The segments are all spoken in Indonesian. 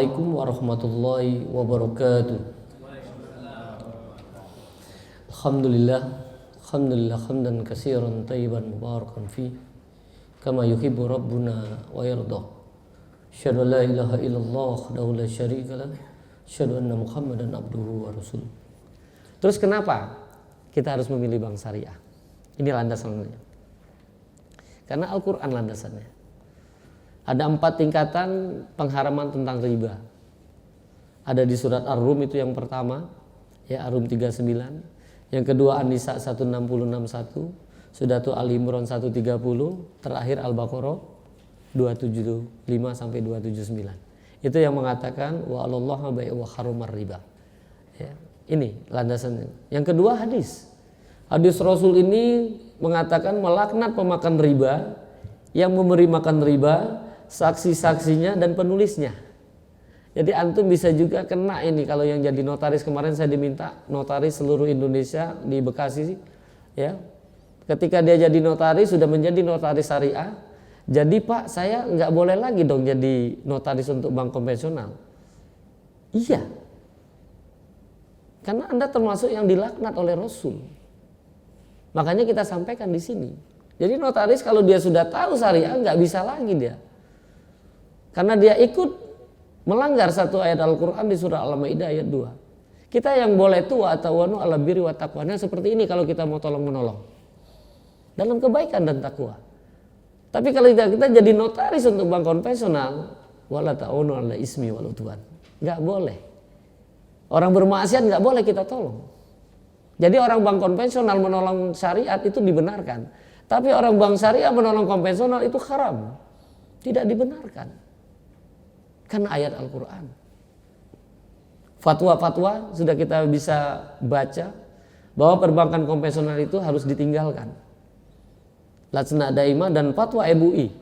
Assalamualaikum warahmatullahi wabarakatuh. Alhamdulillah hamdan katsiran tayyiban mubarakan fi kama yuhibbu rabbuna wa yarda. Asyhadu an la ilaha illallah wahdahu la syarika lah. Asyhadu anna Muhammadan abduhu wa rasuluh. Terus kenapa kita harus memilih bank syariah? Ini landasannya. Karena Al-Qur'an landasannya. Ada 4 tingkatan pengharaman tentang riba. Ada di surat Ar-Rum itu yang pertama, ya Ar-Rum 39. Yang kedua An-Nisa 1661, sudah tuh Ali Imran 130, terakhir Al-Baqarah 275 sampai 279. Itu yang mengatakan wa 'alallahi bai'u wa harramar riba. Ya, ini landasannya. Yang kedua hadis. Hadis Rasul ini mengatakan melaknat pemakan riba, yang memberi makan riba, saksi-saksinya dan penulisnya. Jadi antum bisa juga kena ini kalau yang jadi notaris. Kemarin saya diminta notaris seluruh Indonesia di Bekasi, ya. Ketika dia jadi notaris sudah menjadi notaris syariah. Jadi Pak, saya nggak boleh lagi dong jadi notaris untuk bank konvensional. Iya. Karena Anda termasuk yang dilaknat oleh Rasul. Makanya kita sampaikan di sini. Jadi notaris kalau dia sudah tahu syariah nggak bisa lagi dia. Karena dia ikut melanggar satu ayat Al-Quran di surah Al-Maidah ayat 2. Kita yang boleh itu wa ta'awanu 'alal birri wat taqwa. Nah, seperti ini kalau kita mau tolong-menolong dalam kebaikan dan takwa. Tapi kalau kita jadi notaris untuk bank konvensional, wala ta'awanu 'alal ismi wal udwan. Enggak boleh. Orang bermaksiat enggak boleh kita tolong. Jadi orang bank konvensional menolong syariat itu dibenarkan. Tapi orang bank syariah menolong konvensional itu haram. Tidak dibenarkan. Karena ayat Al-Quran. Fatwa-fatwa sudah kita bisa baca bahwa perbankan konvensional itu harus ditinggalkan. Lajnah Daimah dan fatwa MUI.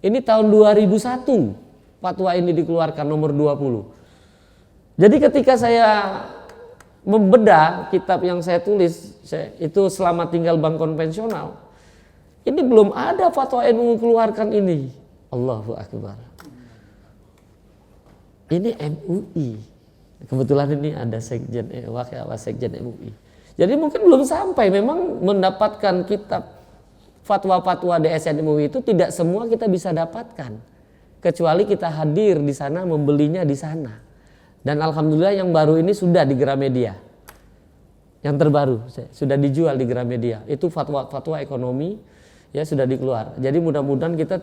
Ini tahun 2001 fatwa ini dikeluarkan nomor 20. Jadi ketika saya membedah kitab yang saya tulis, itu Selamat Tinggal Bank Konvensional. Ini belum ada fatwa MUI keluarkan ini. Allahu Akbar. Ini MUI. Kebetulan ini ada sekjen sekjen MUI. Jadi mungkin belum sampai. Memang mendapatkan kitab fatwa-fatwa DSN MUI itu tidak semua kita bisa dapatkan. Kecuali kita hadir di sana, membelinya di sana. Dan alhamdulillah yang baru ini sudah di Gramedia. Yang terbaru sudah dijual di Gramedia. Itu fatwa-fatwa ekonomi ya sudah dikeluar. Jadi mudah-mudahan kita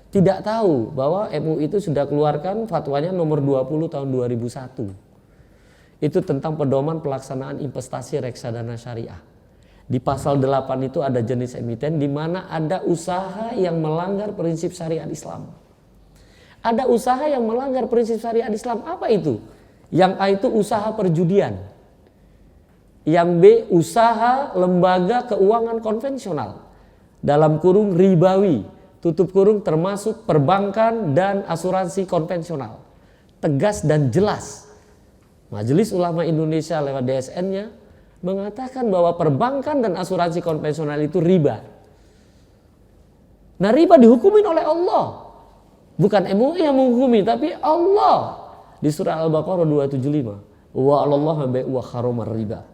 tidak tahu bahwa MUI itu sudah keluarkan fatwanya nomor 20 tahun 2001. Itu tentang pedoman pelaksanaan investasi reksadana syariah. Di pasal 8 itu ada jenis emiten di mana ada usaha yang melanggar prinsip syariat Islam. Ada usaha yang melanggar prinsip syariat Islam. Apa itu? Yang A itu usaha perjudian. Yang B usaha lembaga keuangan konvensional. Dalam kurung ribawi. Tutup kurung termasuk perbankan dan asuransi konvensional. Tegas dan jelas. Majelis Ulama Indonesia lewat DSN-nya mengatakan bahwa perbankan dan asuransi konvensional itu riba. Nah, riba dihukumin oleh Allah. Bukan MUI yang menghukumi, tapi Allah. Di surah Al-Baqarah 275. Wa 'alallahi bai'u wa harramar riba.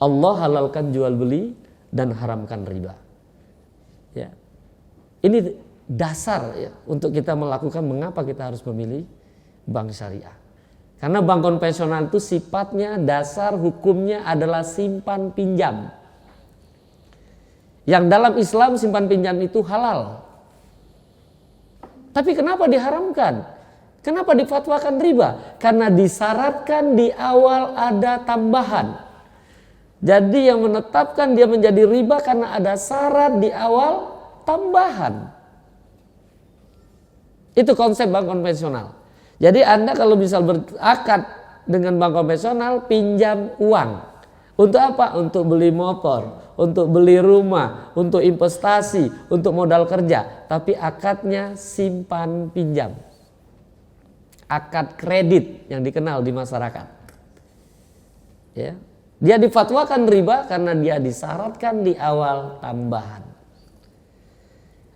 Allah halalkan jual beli dan haramkan riba. Ya. Ini dasar ya untuk kita melakukan mengapa kita harus memilih bank syariah. Karena bank konvensional itu sifatnya dasar hukumnya adalah simpan pinjam. Yang dalam Islam simpan pinjam itu halal. Tapi kenapa diharamkan? Kenapa difatwakan riba? Karena disyaratkan di awal ada tambahan. Jadi yang menetapkan dia menjadi riba karena ada syarat di awal tambahan. Itu konsep bank konvensional. Jadi Anda kalau misal berakad dengan bank konvensional pinjam uang. Untuk apa? Untuk beli motor, untuk beli rumah, untuk investasi, untuk modal kerja. Tapi akadnya simpan pinjam. Akad kredit yang dikenal di masyarakat. Ya. Dia difatwakan riba karena dia disyaratkan di awal tambahan.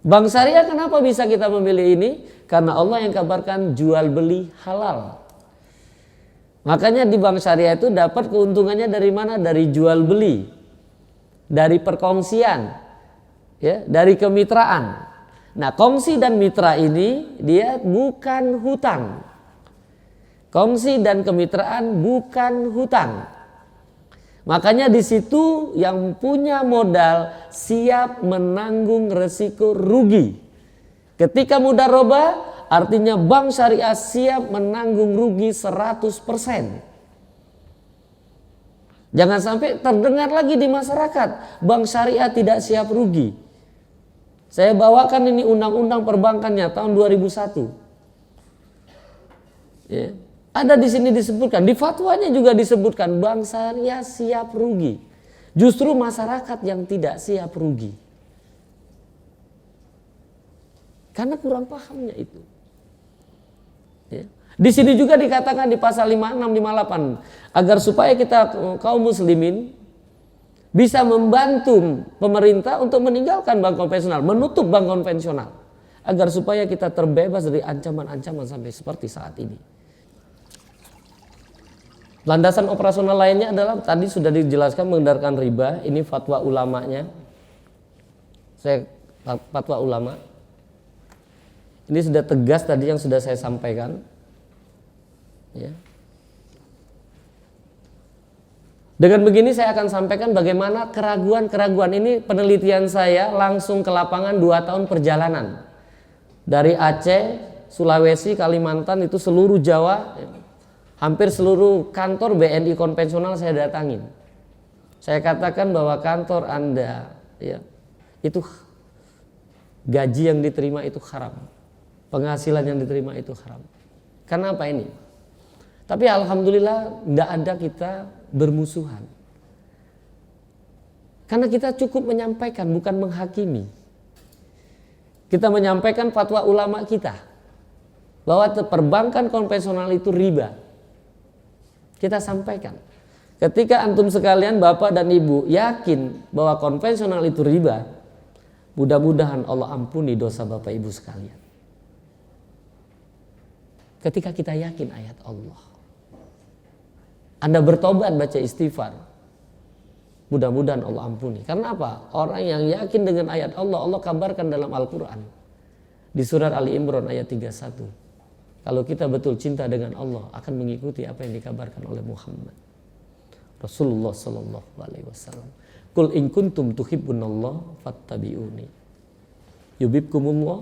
Bank syariah kenapa bisa kita memilih ini? Karena Allah yang kabarkan jual beli halal. Makanya di bank syariah itu dapat keuntungannya dari mana? Dari jual beli, dari perkongsian, ya, dari kemitraan. Nah, kongsi dan mitra ini dia bukan hutang. Kongsi dan kemitraan bukan hutang. Makanya di situ yang punya modal siap menanggung resiko rugi. Ketika mudharabah artinya bank syariah siap menanggung rugi 100%. Jangan sampai terdengar lagi di masyarakat bank syariah tidak siap rugi. Saya bawakan ini undang-undang perbankannya tahun 2001. Ya. Ada di sini disebutkan, di fatwanya juga disebutkan bank syariah siap rugi. Justru masyarakat yang tidak siap rugi. Karena kurang pahamnya itu. Ya. Di sini juga dikatakan di pasal 56, 58 agar supaya kita kaum muslimin bisa membantu pemerintah untuk meninggalkan bank konvensional, menutup bank konvensional agar supaya kita terbebas dari ancaman-ancaman sampai seperti saat ini. Landasan operasional lainnya adalah tadi sudah dijelaskan mengedarkan riba, ini fatwa ulamanya. Fatwa ulama. Ini sudah tegas tadi yang sudah saya sampaikan. Ya. Dengan begini saya akan sampaikan bagaimana keraguan-keraguan ini penelitian saya langsung ke lapangan 2 tahun perjalanan. Dari Aceh, Sulawesi, Kalimantan itu seluruh Jawa. Hampir seluruh kantor BNI konvensional saya datangin. Saya katakan bahwa kantor Anda ya, itu gaji yang diterima itu haram. Penghasilan yang diterima itu haram. Karena apa ini? Tapi alhamdulillah tidak ada kita bermusuhan. Karena kita cukup menyampaikan bukan menghakimi. Kita menyampaikan fatwa ulama kita bahwa perbankan konvensional itu riba. Kita sampaikan. Ketika antum sekalian bapak dan ibu yakin bahwa konvensional itu riba, mudah-mudahan Allah ampuni dosa bapak ibu sekalian. Ketika kita yakin ayat Allah, Anda bertobat baca istighfar, mudah-mudahan Allah ampuni. Karena apa? Orang yang yakin dengan ayat Allah, Allah kabarkan dalam Al-Quran di surat Ali Imran ayat 31. Kalau kita betul cinta dengan Allah akan mengikuti apa yang dikabarkan oleh Muhammad Rasulullah sallallahu alaihi wasallam. Qul in kuntum tuhibbunallah fattabi'uni yuhibbukumullah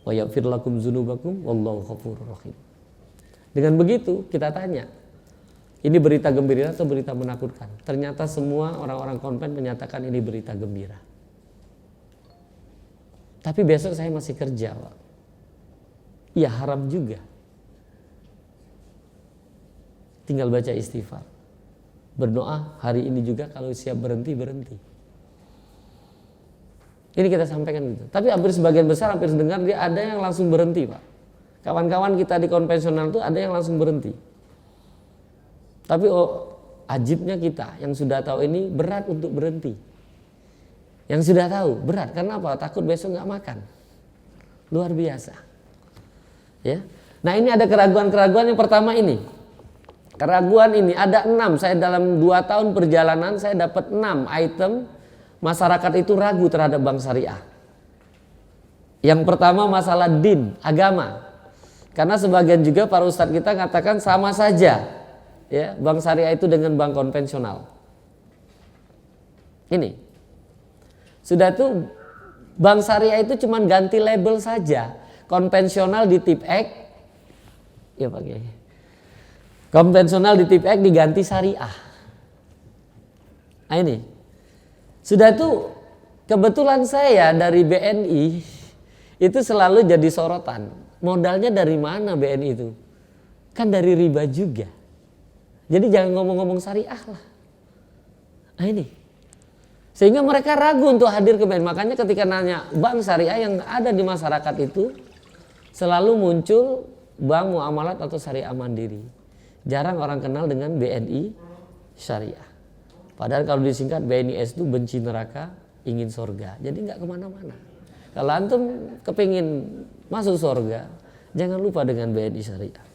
wa yaghfir lakum dzunubakum wallahu ghafurur rahim. Dengan begitu kita tanya, ini berita gembira atau berita menakutkan? Ternyata semua orang-orang konven menyatakan ini berita gembira. Tapi besok saya masih kerja, Pak. Ya haram juga. Tinggal baca istighfar. Berdoa hari ini juga kalau siap berhenti. Ini kita sampaikan gitu. Tapi hampir sebagian besar hampir dengar dia ada yang langsung berhenti, Pak. Kawan-kawan kita di konvensional itu ada yang langsung berhenti. Tapi ajibnya kita yang sudah tahu ini berat untuk berhenti. Yang sudah tahu berat karena apa? Takut besok nggak makan. Luar biasa. Ya. Nah ini ada keraguan-keraguan. Yang pertama ini keraguan ini ada 6. Saya dalam 2 tahun perjalanan saya dapat 6 item masyarakat itu ragu terhadap bank syariah. Yang pertama masalah din, agama. Karena sebagian juga para ustadz kita katakan sama saja ya, bank syariah itu dengan bank konvensional. Ini sudah tuh bank syariah itu cuma ganti label saja. Konvensional di tip X, ya Pak Kiai. Konvensional di tip X diganti syariah. Nah ini, sudah itu kebetulan saya dari BNI itu selalu jadi sorotan. Modalnya dari mana BNI itu? Kan dari riba juga. Jadi jangan ngomong-ngomong syariah lah. Nah ini, sehingga mereka ragu untuk hadir ke BNI. Makanya ketika nanya bank syariah yang ada di masyarakat itu, selalu muncul bank muamalat atau syariah mandiri. Jarang orang kenal dengan BNI syariah. Padahal kalau disingkat BNIS itu benci neraka, ingin surga. Jadi nggak kemana-mana. Kalau antum kepingin masuk surga, jangan lupa dengan BNI Syariah.